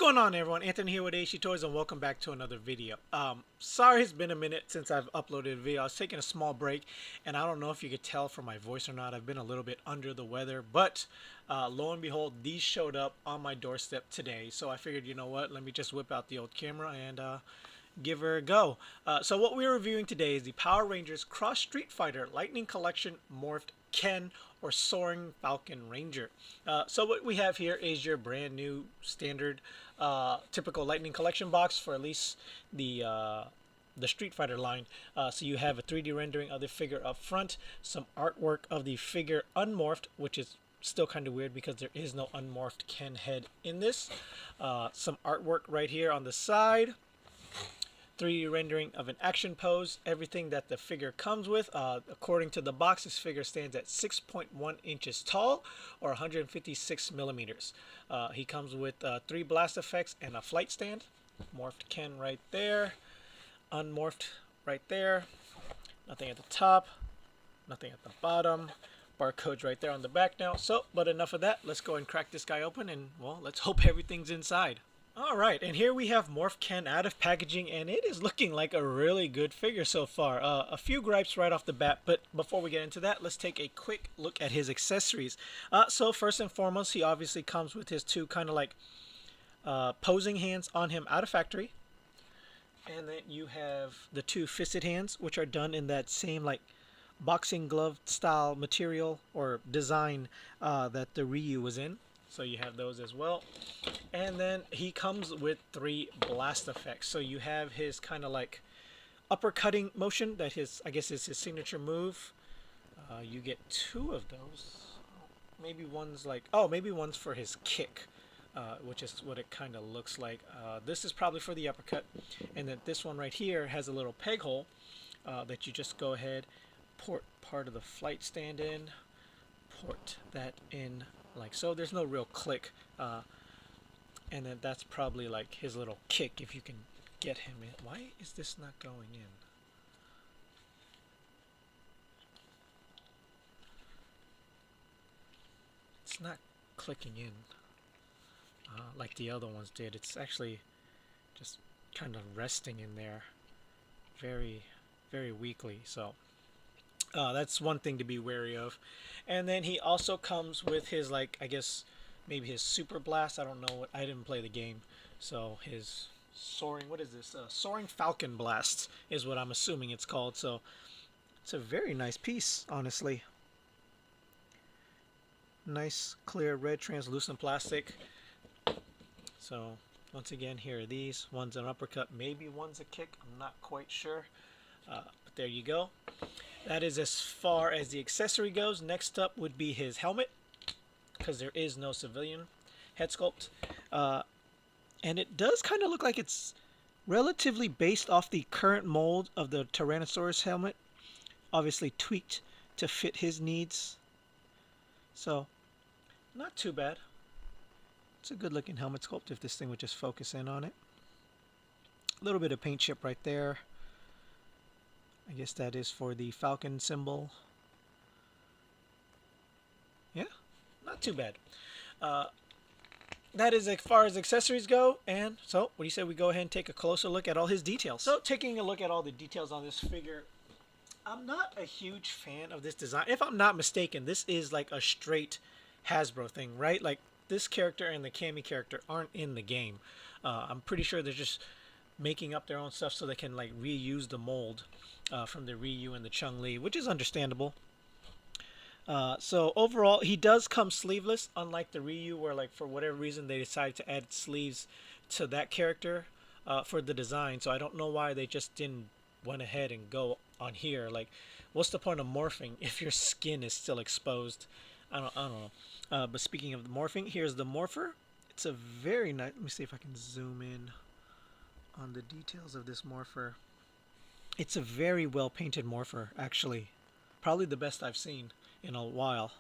going on, everyone? Anthony here with AC Toys, and welcome back to another video. Sorry it's been a minute since I've uploaded a video. I was taking a small break, and I don't know if you could tell from my voice or not. I've been a little bit under the weather, but lo and behold, these showed up on my doorstep today. So I figured, you know what, let me just whip out the old camera and give her a go. So what we're reviewing today is the Power Rangers Cross Street Fighter Lightning Collection Morphed Ken or Soaring Falcon Ranger. So what we have here is your brand new standard typical Lightning Collection box for at least the Street Fighter line. So you have a 3D rendering of the figure up front, some artwork of the figure unmorphed, which is still kind of weird because there is no unmorphed Ken head in this. Some artwork right here on the side. 3D rendering of an action pose, everything that the figure comes with. According to the box, this figure stands at 6.1 inches tall or 156 millimeters. He comes with 3 blast effects and a flight stand. Morphed Ken right there. Unmorphed right there. Nothing at the top. Nothing at the bottom. Barcodes right there on the back now. So, but enough of that. Let's go and crack this guy open and, well, let's hope everything's inside. Alright, and here we have Morphed Ken out of packaging, and it is looking like a really good figure so far. A few gripes right off the bat, but before we get into that, let's take a quick look at his accessories. So first and foremost, he obviously comes with his two kind of like posing hands on him out of factory. And then you have the 2 fisted hands, which are done in that same like boxing glove style material or design that the Ryu was in. So you have those as well. And then he comes with 3 blast effects. So you have his kind of like uppercutting motion that I guess is his signature move. You get 2 of those. Maybe one's like, oh, maybe one's for his kick, which is what it kind of looks like. This is probably for the uppercut. And then this one right here has a little peg hole that you just go ahead, port part of the flight stand in, port that in like so. There's no real click, and then that's probably like his little kick if you can get him in. Why is this not going in? It's not clicking in like the other ones did. It's actually just kind of resting in there very, very weakly. So that's one thing to be wary of. And then he also comes with his, like, I guess maybe his super blast. I don't know what, I didn't play the game. So his soaring, what is this? Soaring Falcon blast is what I'm assuming it's called. So it's a very nice piece, honestly. Nice clear red translucent plastic. So once again, here are these. One's an uppercut, maybe one's a kick. I'm not quite sure. But there you go. That is as far as the accessory goes. Next up would be his helmet, because there is no civilian head sculpt. And it does kind of look like it's relatively based off the current mold of the Tyrannosaurus helmet, obviously tweaked to fit his needs. So, not too bad. It's a good looking helmet sculpt if this thing would just focus in on it. A little bit of paint chip right there. I guess that is for the Falcon symbol. Yeah, not too bad. That is as far as accessories go. And so, what do you say we go ahead and take a closer look at all his details? So, taking a look at all the details on this figure, I'm not a huge fan of this design. If I'm not mistaken, this is like a straight Hasbro thing, right? Like, this character and the Cammy character aren't in the game. I'm pretty sure they're just making up their own stuff so they can like reuse the mold from the Ryu and the Chun-Li, which is understandable. So overall, he does come sleeveless, unlike the Ryu, where like for whatever reason they decided to add sleeves to that character for the design. So I don't know why they just didn't went ahead and go on here. Like, what's the point of morphing if your skin is still exposed? I don't know. But speaking of the morphing, here's the morpher. It's a very nice. Let me see if I can zoom in on the details of this morpher. It's a very well painted morpher, actually. Probably the best I've seen in a while.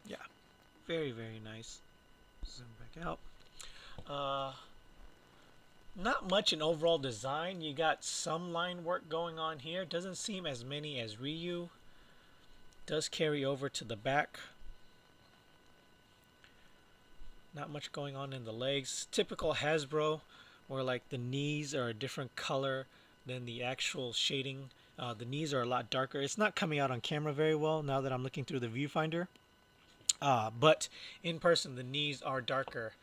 Yeah, very, very nice. Zoom back out. Not much in overall design. You got some line work going on here. Doesn't seem as many as Ryu. Does carry over to the back. Not much going on in the legs. Typical Hasbro, where like the knees are a different color than the actual shading. The knees are a lot darker. It's not coming out on camera very well now that I'm looking through the viewfinder. But in person, the knees are darker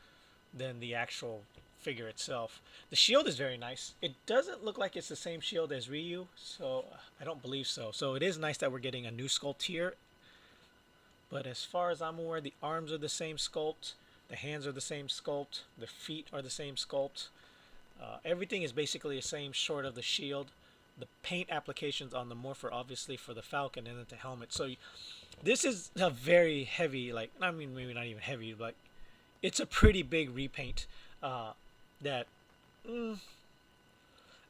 than the actual figure itself. The shield is very nice. It doesn't look like it's the same shield as Ryu, so I don't believe so. So it is nice that we're getting a new sculpt here. But as far as I'm aware, the arms are the same sculpt. The hands are the same sculpt. The feet are the same sculpt. Everything is basically the same short of the shield. The paint applications on the Morphed obviously for the Falcon and then the helmet. So this is a very heavy, like, I mean, maybe not even heavy, but it's a pretty big repaint that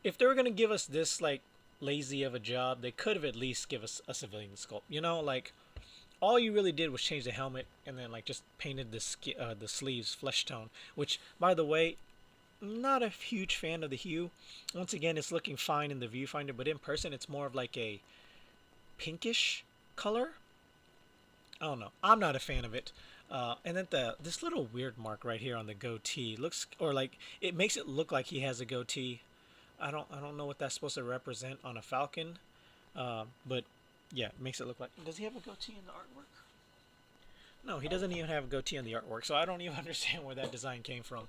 if they were going to give us this, like, lazy of a job, they could have at least give us a civilian sculpt. You know, like, all you really did was change the helmet and then, like, just painted the sleeves flesh tone, which, by the way, not a huge fan of the hue. Once again, it's looking fine in the viewfinder, but in person, it's more of like a pinkish color. I don't know. I'm not a fan of it. And then this little weird mark right here on the goatee looks, or like it makes it look like he has a goatee. I don't know what that's supposed to represent on a Falcon, but yeah, it makes it look like. Does he have a goatee in the artwork? No, he doesn't even have a goatee in the artwork, so I don't even understand where that design came from.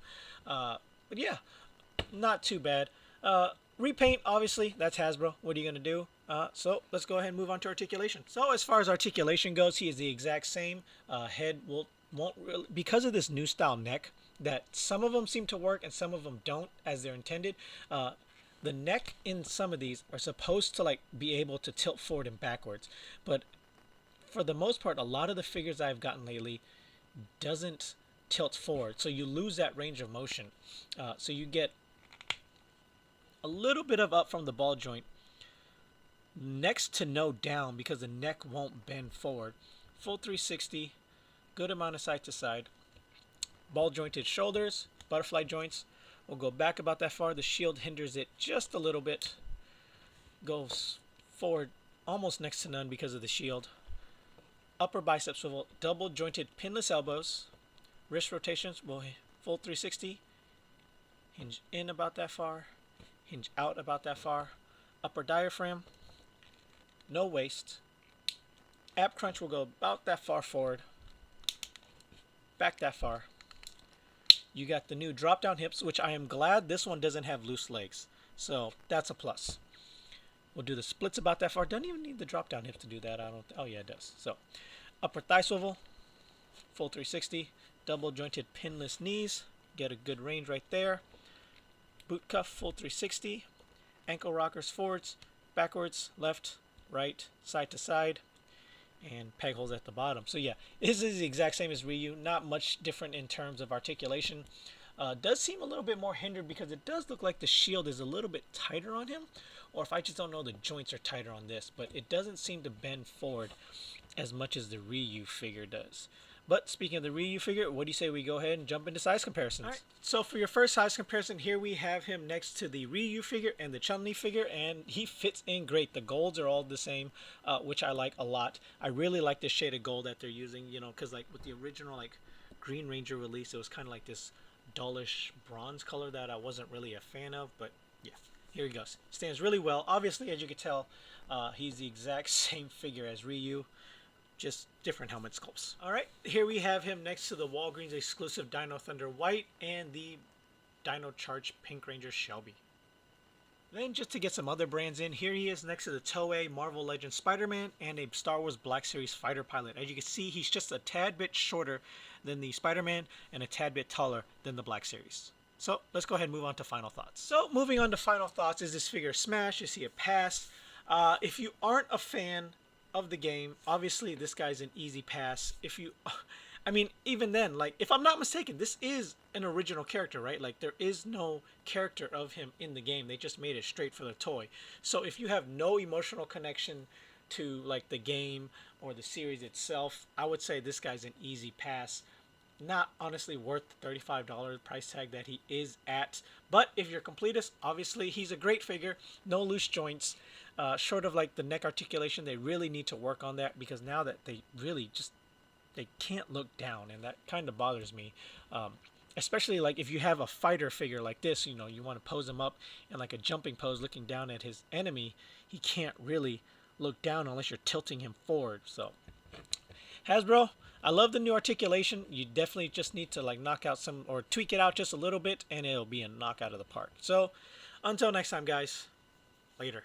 But yeah, not too bad. Repaint, obviously, that's Hasbro. What are you going to do? So let's go ahead and move on to articulation. So as far as articulation goes, he is the exact same. Head won't really, because of this new style neck, that some of them seem to work and some of them don't as they're intended. The neck in some of these are supposed to like be able to tilt forward and backwards, but for the most part, a lot of the figures I've gotten lately doesn't tilt forward, so you lose that range of motion. So you get a little bit of up from the ball joint, next to no down because the neck won't bend forward. Full 360, good amount of side to side. Ball jointed shoulders, butterfly joints. We'll go back about that far. The shield hinders it just a little bit. Goes forward almost next to none because of the shield. Upper bicep swivel, double jointed pinless elbows. Wrist rotations, will full 360. Hinge in about that far. Hinge out about that far. Upper diaphragm. No waist. Ab crunch will go about that far forward. Back that far. You got the new drop down hips, which I am glad this one doesn't have loose legs. So that's a plus. We'll do the splits about that far. Doesn't even need the drop down hips to do that. Oh yeah, it does. So upper thigh swivel. Full 360. Double jointed pinless knees. Get a good range right there. Boot cuff, full 360. Ankle rockers forwards, backwards, left, right, side to side. And peg holes at the bottom. So yeah, this is the exact same as Ryu. Not much different in terms of articulation. Does seem a little bit more hindered because it does look like the shield is a little bit tighter on him. Or if I just don't know, the joints are tighter on this. But it doesn't seem to bend forward as much as the Ryu figure does. But speaking of the Ryu figure, what do you say we go ahead and jump into size comparisons? All right. So for your first size comparison, here we have him next to the Ryu figure and the Chun-Li figure, and he fits in great. The golds are all the same, which I like a lot. I really like this shade of gold that they're using, you know, because like with the original like Green Ranger release, it was kind of like this dullish bronze color that I wasn't really a fan of, but yeah, here he goes. Stands really well. Obviously, as you can tell, he's the exact same figure as Ryu. Just different helmet sculpts. Alright, here we have him next to the Walgreens exclusive Dino Thunder White and the Dino Charge Pink Ranger Shelby. Then just to get some other brands in, here he is next to the Toei Marvel Legends Spider-Man and a Star Wars Black Series fighter pilot. As you can see, he's just a tad bit shorter than the Spider-Man and a tad bit taller than the Black Series. So let's go ahead and move on to final thoughts. So moving on to final thoughts, is this figure a smash? Is he a pass? If you aren't a fan of the game, obviously this guy's an easy pass. If you, I mean, even then, like, if I'm not mistaken, this is an original character, right? Like, there is no character of him in the game. They just made it straight for the toy. So if you have no emotional connection to, like, the game or the series itself, I would say this guy's an easy pass. Not honestly worth the $35 price tag that he is at. But if you're completist, obviously he's a great figure. No loose joints. Short of like the neck articulation, they really need to work on that, because now that they really just they can't look down, and that kind of bothers me. Especially like if you have a fighter figure like this, you know, you want to pose him up in like a jumping pose looking down at his enemy. He can't really look down unless you're tilting him forward. So Hasbro, I love the new articulation. You definitely just need to like knock out some, or tweak it out just a little bit, and it'll be a knockout of the park. So until next time, guys, later.